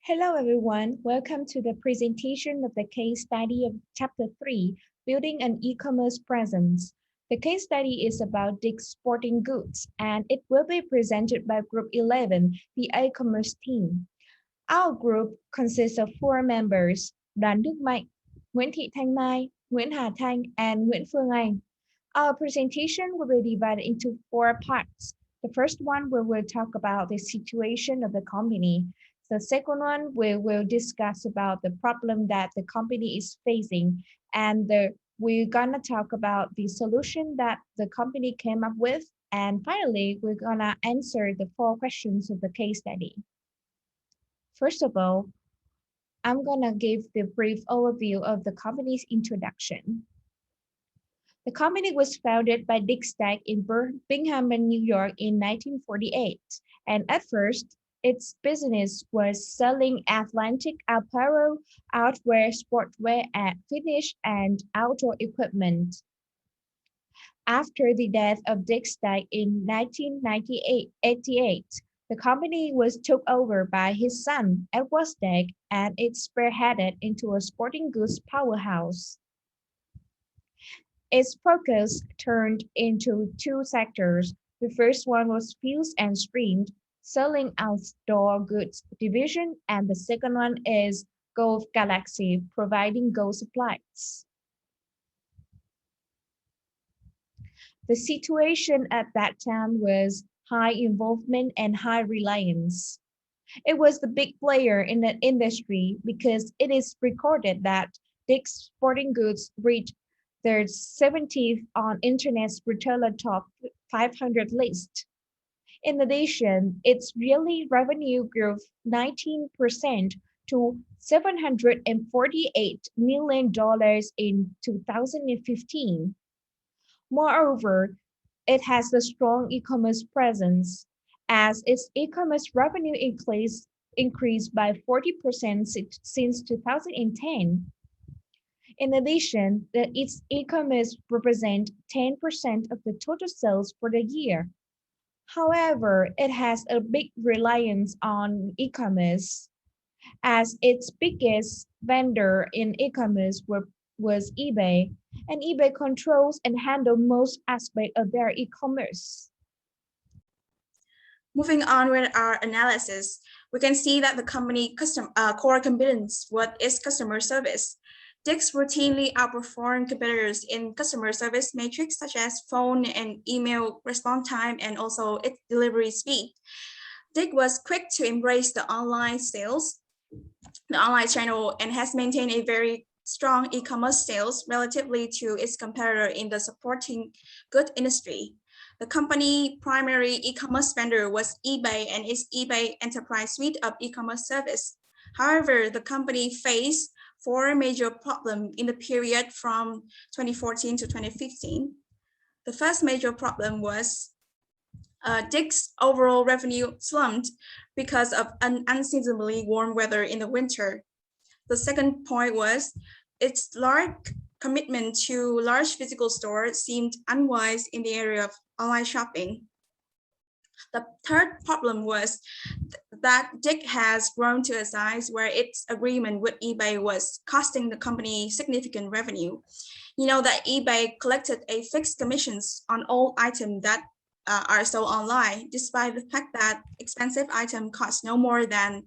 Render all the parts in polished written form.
Hello everyone, welcome to the presentation of the case study of Chapter 3, Building an E-commerce Presence. The case study is about Dick's Sporting Goods and it will be presented by Group 11, the A-commerce team. Our group consists of 4 members, Đoàn Đức Mạnh, Nguyễn Thị Thanh Mai, Nguyễn Hà Thanh, and Nguyễn Phương Anh. Our presentation will be divided into 4 parts. The first one we will talk about the situation of the company. The second one, we will discuss about the problem that the company is facing, and we're gonna talk about the solution that the company came up with. And finally, we're gonna answer the 4 questions of the case study. First of all, I'm gonna give the brief overview of the company's introduction. The company was founded by Dick Stack in Binghamton, New York in 1948, and at first, its business was selling athletic apparel, outwear, sportswear, and fitness and outdoor equipment. After the death of Dick Stack in 1988, the company was took over by his son, Edward Stack, and it spearheaded into a sporting goods powerhouse. Its focus turned into 2 sectors. The first one was Fields and Stream, selling outdoor goods division, and the second one is Golf Galaxy, providing golf supplies. The situation at that time was high involvement and high reliance. It was the big player in the industry because it is recorded that Dick's Sporting Goods reached their 70th on Internet's retailer top 500 list. In addition, its yearly revenue grew 19% to $748 million in 2015. Moreover, it has a strong e-commerce presence, as its e-commerce revenue increased by 40% since 2010. In addition, its e-commerce represents 10% of the total sales for the year. However, it has a big reliance on e-commerce, as its biggest vendor in e-commerce was eBay, and eBay controls and handles most aspects of their e-commerce. Moving on with our analysis, we can see that the company core competence was its customer service. Dick's routinely outperformed competitors in customer service metrics such as phone and email response time and also its delivery speed. Dick was quick to embrace the online channel, and has maintained a very strong e-commerce sales relatively to its competitor in the sporting goods industry. The company primary e-commerce vendor was eBay and its eBay Enterprise Suite of e-commerce service. However, the company faced 4 major problems in the period from 2014 to 2015. The first major problem was Dick's overall revenue slumped because of an unseasonably warm weather in the winter. The second point was its large commitment to large physical stores seemed unwise in the area of online shopping. The third problem was that Dick has grown to a size where its agreement with eBay was costing the company significant revenue. You know that eBay collected a fixed commissions on all items that are sold online, despite the fact that expensive items cost no more than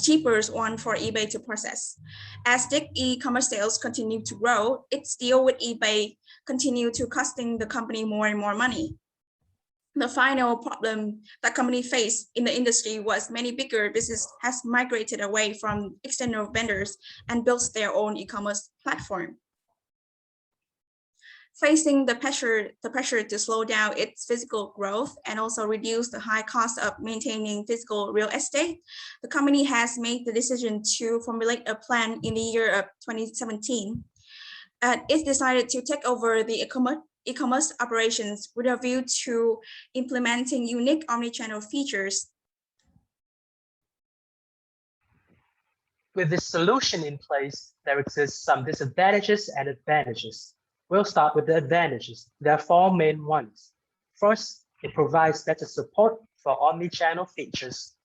cheaper one for eBay to process. As Dick e-commerce sales continue to grow, its deal with eBay continued to costing the company more and more money. The final problem that company faced in the industry was many bigger businesses has migrated away from external vendors and built their own e-commerce platform. Facing the pressure to slow down its physical growth and also reduce the high cost of maintaining physical real estate, the company has made the decision to formulate a plan in the year of 2017. It decided to take over the e-commerce operations with a view to implementing unique omnichannel features. With this solution in place, there exists some disadvantages and advantages. We'll start with the advantages. There are 4 main ones. First, it provides better support for omnichannel features.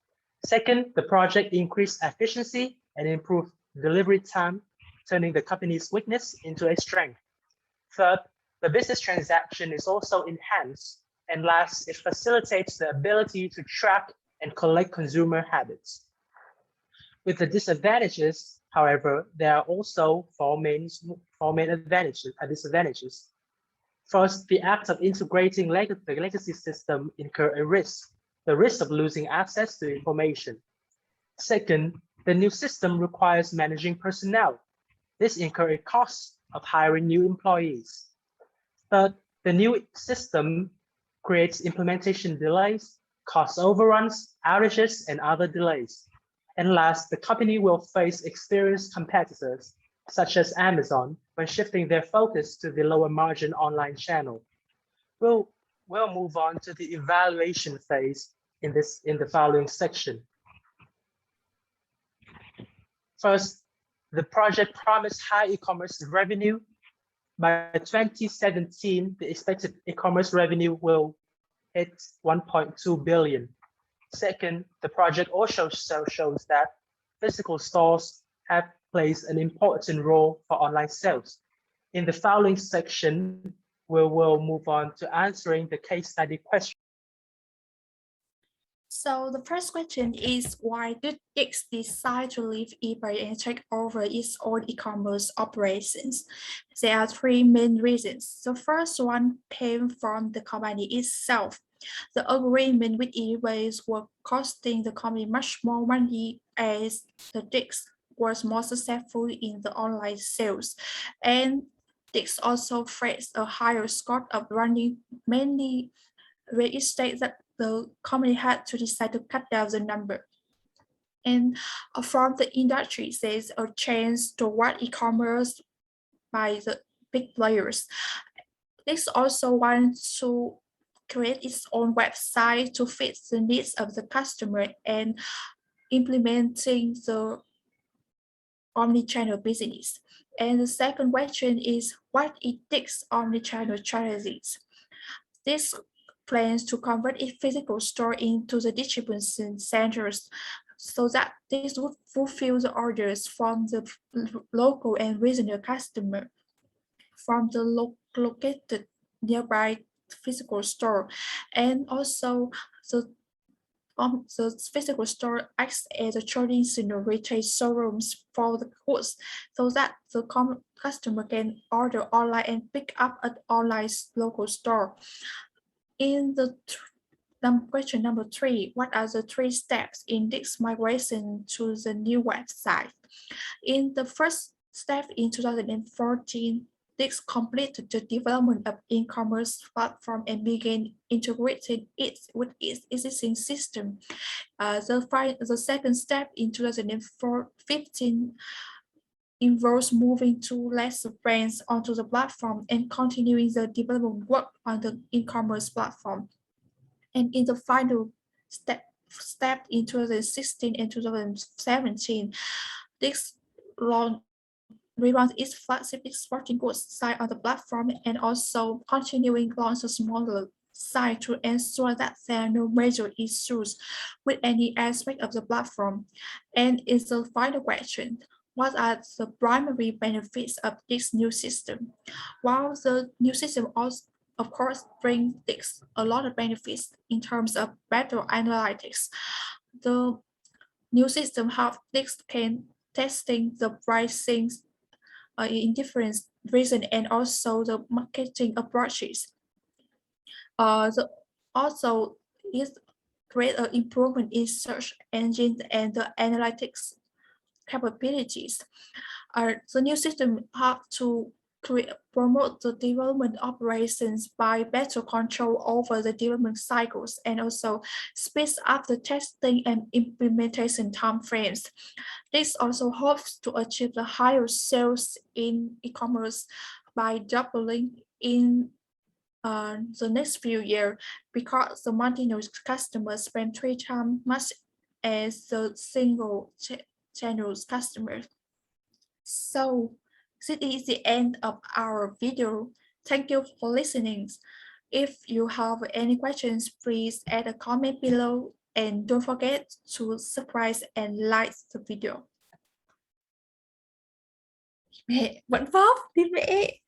Second, the project increased efficiency and improved delivery time, turning the company's weakness into a strength. Third, the business transaction is also enhanced. And last, it facilitates the ability to track and collect consumer habits. With the disadvantages, however, there are also four main disadvantages. First, the act of integrating the legacy system incur a risk, the risk of losing access to information. Second, the new system requires managing personnel. This incurs a cost of hiring new employees. Third, the new system creates implementation delays, cost overruns, outages, and other delays. And last, the company will face experienced competitors, such as Amazon, when shifting their focus to the lower margin online channel. We'll move on to the evaluation phase in the following section. First, the project promised high e-commerce revenue. By 2017, the expected e-commerce revenue will hit 1.2 billion. Second, the project also shows that physical stores have played an important role for online sales. In the following section, we will move on to answering the case study question. So the first question is, why did Dix decide to leave eBay and take over its own e-commerce operations? There are three main reasons. The first one came from the company itself. The agreement with eBay was costing the company much more money as the Dix was more successful in the online sales. And Dix also faced a higher cost of running many real estate that the company had to decide to cut down the number. And from the industry, there's a change toward e-commerce by the big players. Dix also wants to create its own website to fit the needs of the customer and implementing the omnichannel business. And the second question is, what is Dix omnichannel strategies? This plans to convert its physical store into the distribution centers so that this would fulfill the orders from the local and regional customer from the located nearby physical store. And also the physical store acts as a traditional retail showrooms for the goods so that the customer can order online and pick up at online local store. In the question number 3, what are the 3 steps in this migration to the new website? In the first step in 2014, Dix completed the development of e-commerce platform and began integrating it with its existing system. The second step in 2015 involves moving 2 lesser brands onto the platform and continuing the development work on the e-commerce platform. And in the final step in 2016 and 2017, Dix revamped its flagship exporting goods site on the platform and also continuing launch a smaller site to ensure that there are no major issues with any aspect of the platform. And in the final question, what are the primary benefits of this new system? While the new system also, of course, brings Dix a lot of benefits in terms of better analytics, the new system helps Dix can testing the pricing in different regions and also the marketing approaches. Also, it create an improvement in search engine and the analytics capabilities. The new system helps to promote the development operations by better control over the development cycles and also speeds up the testing and implementation timeframes. This also hopes to achieve the higher sales in e-commerce by doubling in the next few years because the multi-channel customers spend 3 times much as the single channels customers. So this is the end of our video. Thank you for listening. If you have any questions, please add a comment below. and don't forget to subscribe and like the video. Mẹ vẫn phốp đi mẹ.